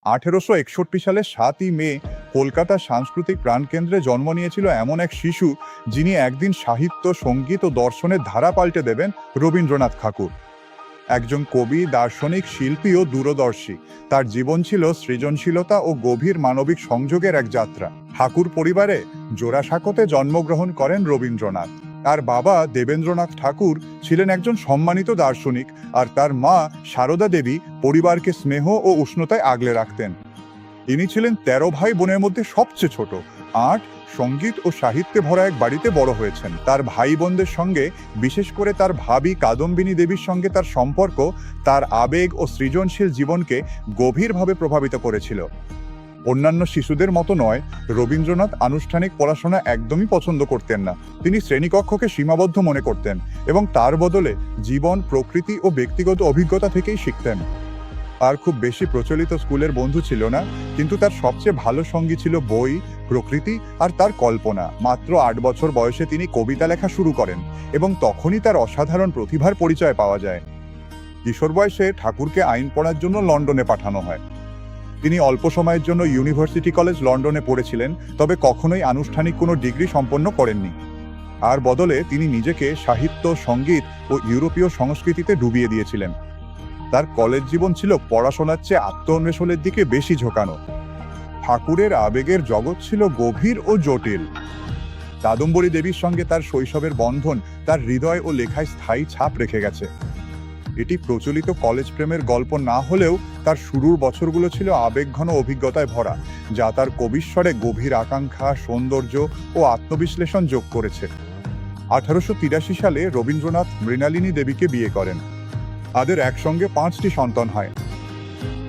1861 সালে 7ই মে কলকাতা সাংস্কৃতিক প্রাণকেন্দ্রে জন্ম নিয়েছিল এমন এক শিশু যিনি একদিন সাহিত্য, সঙ্গীত ও দর্শনের ধারা পাল্টে দেবেন, রবীন্দ্রনাথ ঠাকুর। একজন কবি, দার্শনিক, শিল্পী ও দূরদর্শী। তার জীবন ছিল সৃজনশীলতা ও গভীর মানবিক সংযোগের এক যাত্রা। ঠাকুর পরিবারে জোড়াসাঁকোতে জন্মগ্রহণ করেন রবীন্দ্রনাথ। তার বাবা দেবেন্দ্রনাথ ঠাকুর ছিলেন একজন সম্মানিত দার্শনিক, আর তার মা সারদা দেবী পরিবারকে স্নেহ ও উষ্ণতায় আগলে রাখতেন। ইনি ছিলেন 13 ভাই বোনের মধ্যে সবচেয়ে ছোট। আর্ট, সঙ্গীত ও সাহিত্যে ভরা এক বাড়িতে বড় হয়েছেন। তার ভাই বোনদের সঙ্গে, বিশেষ করে তার ভাবি কাদম্বিনী দেবীর সঙ্গে তার সম্পর্ক তার আবেগ ও সৃজনশীল জীবনকে গভীরভাবে প্রভাবিত করেছিল। অন্যান্য শিশুদের মতো নয়, রবীন্দ্রনাথ আনুষ্ঠানিক পড়াশোনা একদমই পছন্দ করতেন না। তিনি শ্রেণীকক্ষকে সীমাবদ্ধ মনে করতেন এবং তার বদলে জীবন, প্রকৃতি ও ব্যক্তিগত অভিজ্ঞতা থেকেই শিখতেন। আর খুব বেশি প্রচলিত স্কুলের বন্ধু ছিল না, কিন্তু তার সবচেয়ে ভালো সঙ্গী ছিল বই, প্রকৃতি আর তার কল্পনা। মাত্র 8 বছর বয়সে তিনি কবিতা লেখা শুরু করেন এবং তখনই তার অসাধারণ প্রতিভার পরিচয় পাওয়া যায়। কিশোর বয়সে ঠাকুরকে আইন পড়ার জন্য লন্ডনে পাঠানো হয়। তিনি অল্প সময়ের জন্য ইউনিভার্সিটি কলেজ লন্ডনে পড়েছিলেন, তবে কখনোই আনুষ্ঠানিক কোনো ডিগ্রি সম্পন্ন করেননি। আর বদলে তিনি নিজেকে সাহিত্য, সঙ্গীত ও ইউরোপীয় সংস্কৃতিতে ডুবিয়ে দিয়েছিলেন। তার কলেজ জীবন ছিল পড়াশোনার চেয়ে আত্মঅন্বেষণের দিকে বেশি ঝোঁকানো। ঠাকুরের আবেগের জগৎ ছিল গভীর ও জটিল। কাদম্বরী দেবীর সঙ্গে তার শৈশবের বন্ধন তার হৃদয় ও লেখায় স্থায়ী ছাপ রেখে গেছে। এটি প্রচলিত কলেজ প্রেমের গল্প না হলেও তার শুরুর বছরগুলো ছিল আবেগঘন অভিজ্ঞতায় ভরা, যা তার কবিস্বরে গভীর আকাঙ্ক্ষা, সৌন্দর্য ও আত্মবিশ্লেষণ যোগ করেছে। 1883 সালে রবীন্দ্রনাথ মৃণালিনী দেবীকে বিয়ে করেন। তাদের একসঙ্গে 5টি সন্তান হয়।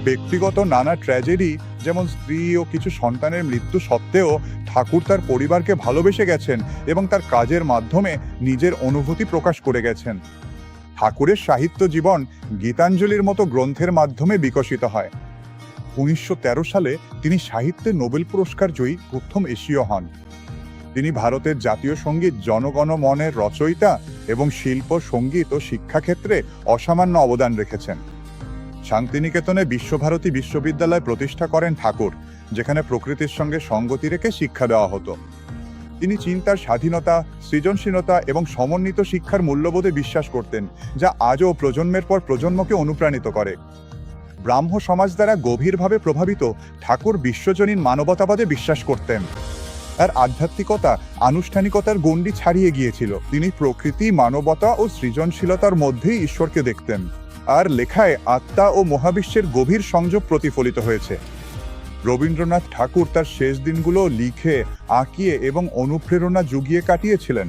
ব্যক্তিগত নানা ট্র্যাজেডি, যেমন স্ত্রী ও কিছু সন্তানের মৃত্যু সত্ত্বেও ঠাকুর তার পরিবারকে ভালোবেসে গেছেন এবং তার কাজের মাধ্যমে নিজের অনুভূতি প্রকাশ করে গেছেন। ঠাকুরের সাহিত্য জীবন গীতাঞ্জলির মতো গ্রন্থের মাধ্যমে বিকশিত হয়। 1913 সালে তিনি সাহিত্যে নোবেল পুরস্কার জয়ী প্রথম এশীয় হন। তিনি ভারতের জাতীয় সঙ্গীত জনগণ মনের রচয়িতা এবং শিল্প, সঙ্গীত ও শিক্ষাক্ষেত্রে অসামান্য অবদান রেখেছেন। শান্তিনিকেতনে বিশ্বভারতী বিশ্ববিদ্যালয় প্রতিষ্ঠা করেন ঠাকুর, যেখানে প্রকৃতির সঙ্গে সঙ্গতি রেখে শিক্ষা দেওয়া হতো। তিনি চিন্তার স্বাধীনতা, সৃজনশীলতা এবং সমন্বিত শিক্ষার মূল্যবোধে বিশ্বাস করতেন, যা আজও প্রজন্মের পর প্রজন্মকে অনুপ্রাণিত করে। ব্রাহ্ম সমাজ দ্বারা গভীরভাবে প্রভাবিত, ঠাকুর বিশ্বজনীন মানবতাবাদে বিশ্বাস করতেন। তার আধ্যাত্মিকতা আনুষ্ঠানিকতার গণ্ডি ছাড়িয়ে গিয়েছিল। তিনি প্রকৃতি, মানবতা ও সৃজনশীলতার মধ্যেই ঈশ্বরকে দেখতেন। আর লেখায় আত্মা ও মহাবিশ্বের গভীর সংযোগ প্রতিফলিত হয়েছে। রবীন্দ্রনাথ ঠাকুর তার শেষ দিনগুলো লিখে, আঁকিয়ে এবং অনুপ্রেরণা জুগিয়ে কাটিয়েছিলেন।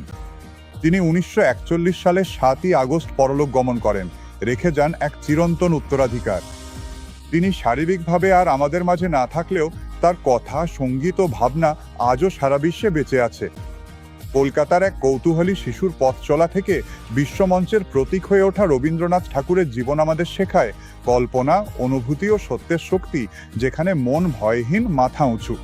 তিনি 1941 সালে 7ই আগস্ট পরলোক গমন করেন, রেখে যান এক চিরন্তন উত্তরাধিকার। তিনি শারীরিকভাবে আর আমাদের মাঝে না থাকলেও তার কথা, সঙ্গীত ও ভাবনা আজও সারা বিশ্বে বেঁচে আছে। কলকাতার এক কৌতূহলী শিশুর পথ চলা থেকে বিশ্বমঞ্চের প্রতীক হয়ে ওঠা রবীন্দ্রনাথ ঠাকুরের জীবন আমাদের শেখায় কল্পনা, অনুভূতি ও সত্যের শক্তি, যেখানে মন ভয়হীন, মাথা উঁচু।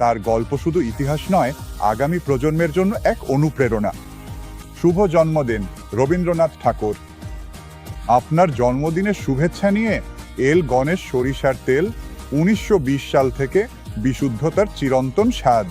তার গল্প শুধু ইতিহাস নয়, আগামী প্রজন্মের জন্য এক অনুপ্রেরণা। শুভ জন্মদিন রবীন্দ্রনাথ ঠাকুর। আপনার জন্মদিনের শুভেচ্ছা নিয়ে এল গণেশ সরিষার তেল, 1920 সাল থেকে বিশুদ্ধতার চিরন্তন স্বাদ।